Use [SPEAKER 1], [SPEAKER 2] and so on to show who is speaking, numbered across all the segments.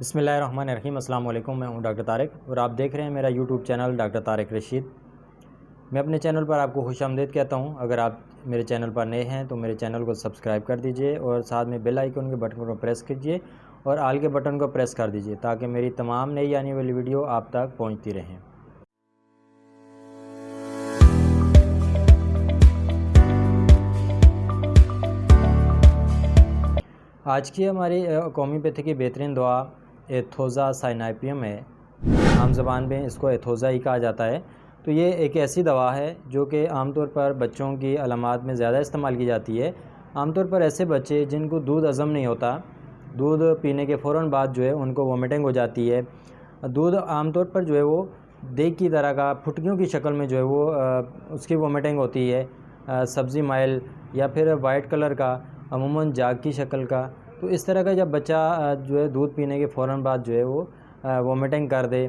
[SPEAKER 1] بسم اللہ الرحمن الرحیم۔ السلام علیکم، میں ہوں ڈاکٹر طارق اور آپ دیکھ رہے ہیں میرا YouTube channel doctor Tariq Rashid. میں اپنے چینل پر آپ کو خوش آمدید کہتا ہوں۔ اگر آپ میرے چینل پر نئے ہیں تو میرے چینل کو سبسکرائب کر دیجئے اور ساتھ میں بیل آئیکن کے بٹن کو پریس کیجئے اور آل کے بٹن کو پریس کر دیجئے تاکہ میری تمام نئی آنے والی ویڈیو آپ تک پہنچتی رہیں۔ آج کی ہماری قومی پیتھی کی بہترین دوا ایتھوزا سائنائپیم ہے۔ عام زبان میں اس کو ایتھوزا ہی کہا جاتا ہے۔ تو یہ ایک ایسی دوا ہے جو کہ عام طور پر بچوں کی علامات میں زیادہ استعمال کی جاتی ہے۔ عام طور پر ایسے بچے جن کو دودھ ہضم نہیں ہوتا، دودھ پینے کے فوراً بعد جو ہے ان کو وومیٹنگ ہو جاتی ہے۔ دودھ عام طور پر جو ہے وہ دیگ کی طرح کا پھٹکیوں کی شکل میں جو ہے وہ اس کی وومیٹنگ ہوتی ہے، سبزی مائل یا پھر وائٹ کلر کا، عموماً جاگ کی شکل کا۔ تو اس طرح کا جب بچہ جو ہے دودھ پینے کے فوراً بعد جو ہے وہ وومیٹنگ کر دے،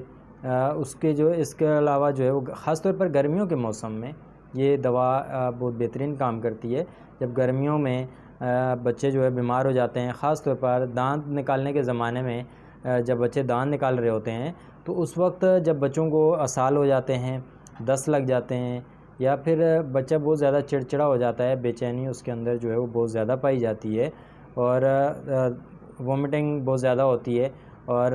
[SPEAKER 1] اس کے علاوہ جو ہے وہ خاص طور پر گرمیوں کے موسم میں یہ دوا بہت بہترین کام کرتی ہے۔ جب گرمیوں میں بچے جو ہے بیمار ہو جاتے ہیں، خاص طور پر دانت نکالنے کے زمانے میں جب بچے دانت نکال رہے ہوتے ہیں تو اس وقت جب بچوں کو اسال ہو جاتے ہیں، دست لگ جاتے ہیں یا پھر بچہ بہت زیادہ چڑچڑا ہو جاتا ہے، بے چینی اس کے اندر جو ہے وہ بہت زیادہ پائی جاتی ہے اور وومیٹنگ بہت زیادہ ہوتی ہے، اور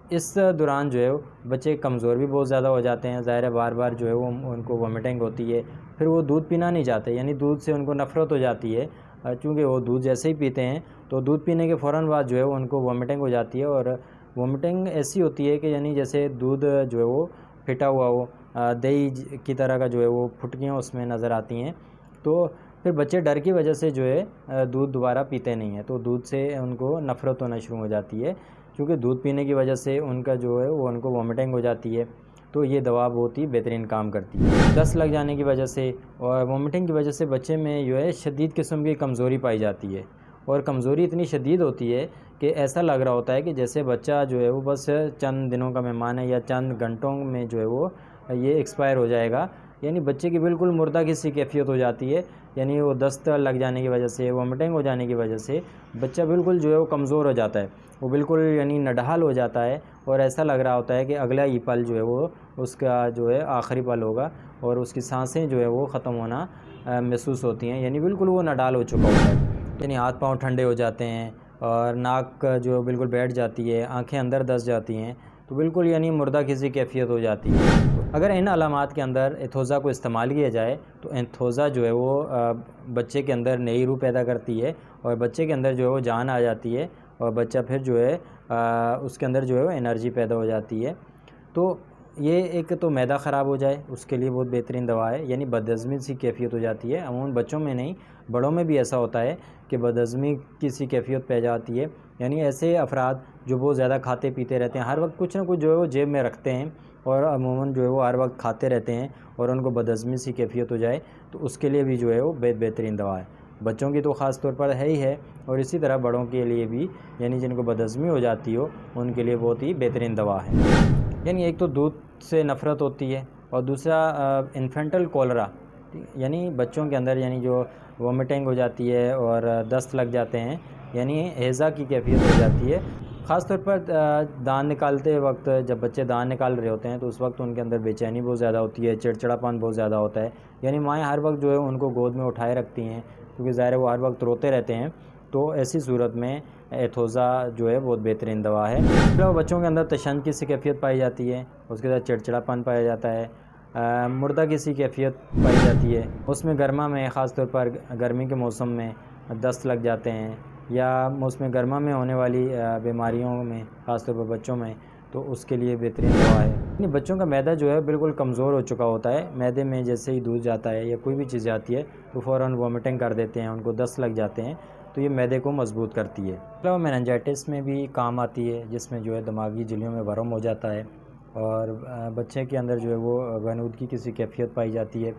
[SPEAKER 1] اس دوران جو ہے بچے کمزور بھی بہت زیادہ ہو جاتے ہیں۔ ظاہر ہے بار بار جو ہے وہ ان کو وومیٹنگ ہوتی ہے، پھر وہ دودھ پینا نہیں چاہتے، یعنی دودھ سے ان کو نفرت ہو جاتی ہے، چونکہ وہ دودھ جیسے ہی پیتے ہیں تو دودھ پینے کے فوراً بعد جو ہے وہ ان کو وومیٹنگ ہو جاتی ہے، اور وومیٹنگ ایسی ہوتی ہے کہ یعنی جیسے دودھ جو ہے وہ پھٹا ہوا ہو، دہی کی طرح کا جو ہے وہ پھٹکیاں اس میں نظر آتی ہیں۔ تو پھر بچے ڈر کی وجہ سے جو ہے دودھ دوبارہ پیتے نہیں ہیں، تو دودھ سے ان کو نفرت ہونا شروع ہو جاتی ہے، کیونکہ دودھ پینے کی وجہ سے ان کا جو ہے وہ ان کو وومیٹنگ ہو جاتی ہے۔ تو یہ دوا بہت ہی بہترین کام کرتی ہے۔ دست لگ جانے کی وجہ سے اور وومیٹنگ کی وجہ سے بچے میں جو ہے شدید قسم کی کمزوری پائی جاتی ہے، اور کمزوری اتنی شدید ہوتی ہے کہ ایسا لگ رہا ہوتا ہے کہ جیسے بچہ جو ہے وہ بس چند دنوں کا مہمان ہے یا چند گھنٹوں میں جو ہے وہ یہ ایکسپائر ہو جائے گا، یعنی بچے کی بالکل مردہ کسی کیفیت ہو جاتی ہے۔ یعنی وہ دست لگ جانے کی وجہ سے، وومیٹنگ ہو جانے کی وجہ سے بچہ بالکل جو ہے وہ کمزور ہو جاتا ہے، وہ بالکل یعنی نڈھال ہو جاتا ہے، اور ایسا لگ رہا ہوتا ہے کہ اگلا ہی پل جو ہے وہ اس کا جو ہے آخری پل ہوگا، اور اس کی سانسیں جو ہے وہ ختم ہونا محسوس ہوتی ہیں، یعنی بالکل وہ نڈھال ہو چکا ہوتا ہے۔ یعنی ہاتھ پاؤں ٹھنڈے ہو جاتے ہیں اور ناک جو بالکل بیٹھ جاتی ہے، آنکھیں اندر دس جاتی ہیں، تو بالکل یعنی مردہ کسی کیفیت ہو جاتی ہے۔ اگر ان علامات کے اندر ایتھوزا کو استعمال کیا جائے تو ایتھوزا جو ہے وہ بچے کے اندر نئی روح پیدا کرتی ہے، اور بچے کے اندر جو ہے وہ جان آ جاتی ہے، اور بچہ پھر جو ہے اس کے اندر جو ہے وہ انرجی پیدا ہو جاتی ہے۔ تو یہ ایک تو معدہ خراب ہو جائے اس کے لیے بہت بہترین دوا ہے، یعنی بدہضمی سی کیفیت ہو جاتی ہے۔ عموماً بچوں میں نہیں، بڑوں میں بھی ایسا ہوتا ہے کہ بدہضمی کی سی کیفیت پہ جاتی ہے، یعنی ایسے افراد جو بہت زیادہ کھاتے پیتے رہتے ہیں، ہر وقت کچھ نہ کچھ جو ہے وہ جیب میں رکھتے ہیں، اور عموماً جو ہے وہ ہر وقت کھاتے رہتے ہیں، اور ان کو بدہضمی سی کیفیت ہو جائے تو اس کے لیے بھی جو ہے وہ بہترین دوا ہے۔ بچوں کی تو خاص طور پر ہے ہی ہے، اور اسی طرح بڑوں کے لیے بھی، یعنی جن کو بدہضمی ہو جاتی ہو ان کے لیے بہت ہی بہترین دوا ہے۔ یعنی ایک تو دودھ سے نفرت ہوتی ہے، اور دوسرا انفینٹل کولرا، یعنی بچوں کے اندر یعنی جو وومیٹنگ ہو جاتی ہے اور دست لگ جاتے ہیں، یعنی ہیضہ کی کیفیت ہو جاتی ہے۔ خاص طور پر دانت نکالتے وقت، جب بچے دانت نکال رہے ہوتے ہیں تو اس وقت ان کے اندر بے چینی بہت زیادہ ہوتی ہے، چڑچڑاپن بہت زیادہ ہوتا ہے، یعنی مائیں ہر وقت جو ہے ان کو گود میں اٹھائے رکھتی ہیں، کیونکہ ظاہر ہے وہ ہر وقت روتے رہتے ہیں۔ تو ایسی صورت میں ایتھوزا جو ہے بہت بہترین دوا ہے۔ بچوں کے اندر تشنج کی سی کیفیت پائی جاتی ہے، اس کے ساتھ چڑچڑاپن پایا جاتا ہے، مردہ کی سی کیفیت پائی جاتی ہے، اس میں گرما میں خاص طور پر گرمی کے موسم میں دست لگ جاتے ہیں، یا موسم گرما میں ہونے والی بیماریوں میں خاص طور پر بچوں میں، تو اس کے لیے بہترین دوا ہے۔ یعنی بچوں کا معدہ جو ہے بالکل کمزور ہو چکا ہوتا ہے، معدے میں جیسے ہی دودھ جاتا ہے یا کوئی بھی چیز جاتی ہے تو فوراً وومیٹنگ کر دیتے ہیں، ان کو دست لگ جاتے ہیں، تو یہ معدے کو مضبوط کرتی ہے۔ علاوہ میننجائٹس میں بھی کام آتی ہے، جس میں جو ہے دماغی جھلیوں میں ورم ہو جاتا ہے، اور بچے کے اندر جو ہے وہ غنودگی کی سی کیفیت پائی جاتی ہے،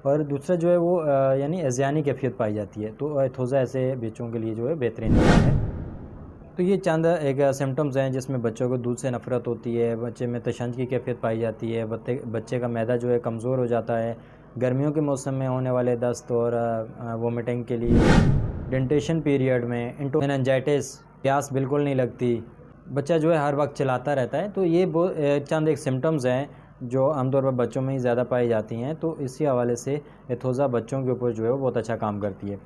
[SPEAKER 1] اور دوسرا جو ہے وہ یعنی ہضیانی کیفیت پائی جاتی ہے، تو ایتھوزا ایسے بچوں کے لیے جو ہے بہترین دوا ہے۔ تو یہ چند ایک سمٹمز ہیں جس میں بچوں کو دودھ سے نفرت ہوتی ہے، بچے میں تشنج کی کیفیت پائی جاتی ہے، بچے کا معدہ جو ہے کمزور ہو جاتا ہے، گرمیوں کے موسم میں ہونے والے دست اور وومیٹنگ کے لیے، ڈینٹیشن پیریڈ میں، میننجائٹس، پیاس بالکل نہیں لگتی، بچہ جو ہے ہر وقت چلاتا رہتا ہے، تو یہ چند ایک سمٹمز ہیں جو عام طور پر بچوں میں ہی زیادہ پائی جاتی ہیں، تو اسی حوالے سے ایتھوزا بچوں کے اوپر جو ہے وہ بہت اچھا کام کرتی ہے۔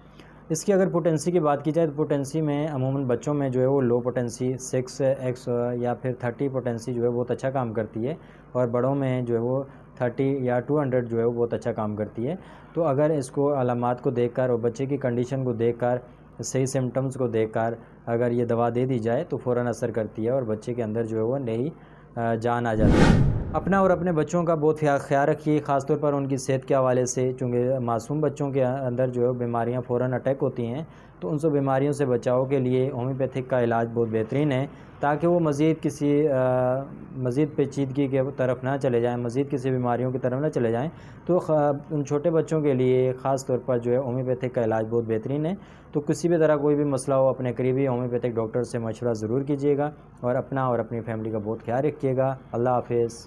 [SPEAKER 1] اس کی اگر پوٹینسی کی بات کی جائے تو پوٹینسی میں عموماً بچوں میں جو ہے وہ لو پوٹینسی 6x یا پھر 30 پوٹینسی جو ہے بہت اچھا کام کرتی ہے، اور بڑوں میں جو ہے وہ 30 یا 200 جو ہے وہ بہت اچھا کام کرتی ہے۔ تو اگر اس کو علامات کو دیکھ کر اور بچے کی کنڈیشن کو دیکھ کر، صحیح سمٹمز کو دیکھ کر اگر یہ دوا دے دی جائے تو فوراً اثر کرتی ہے اور بچے کے اندر جو ہے وہ نئی جان آ جاتی ہے۔ اپنا اور اپنے بچوں کا بہت خیال رکھیے، خاص طور پر ان کی صحت کے حوالے سے، چونکہ معصوم بچوں کے اندر جو ہے بیماریاں فوراً اٹیک ہوتی ہیں، تو ان سے بیماریوں سے بچاؤ کے لیے ہومیوپیتھک کا علاج بہت بہترین ہے، تاکہ وہ مزید پیچیدگی کے طرف نہ چلے جائیں، مزید کسی بیماریوں کی طرف نہ چلے جائیں۔ تو ان چھوٹے بچوں کے لیے خاص طور پر جو ہے ہومیوپیتھک کا علاج بہت بہترین ہے۔ تو کسی بھی طرح کوئی بھی مسئلہ ہو، اپنے قریبی ہومیوپیتھک ڈاکٹر سے مشورہ ضرور کیجیے گا، اور اپنا اور اپنی فیملی کا بہت خیال رکھیے گا۔ اللہ حافظ۔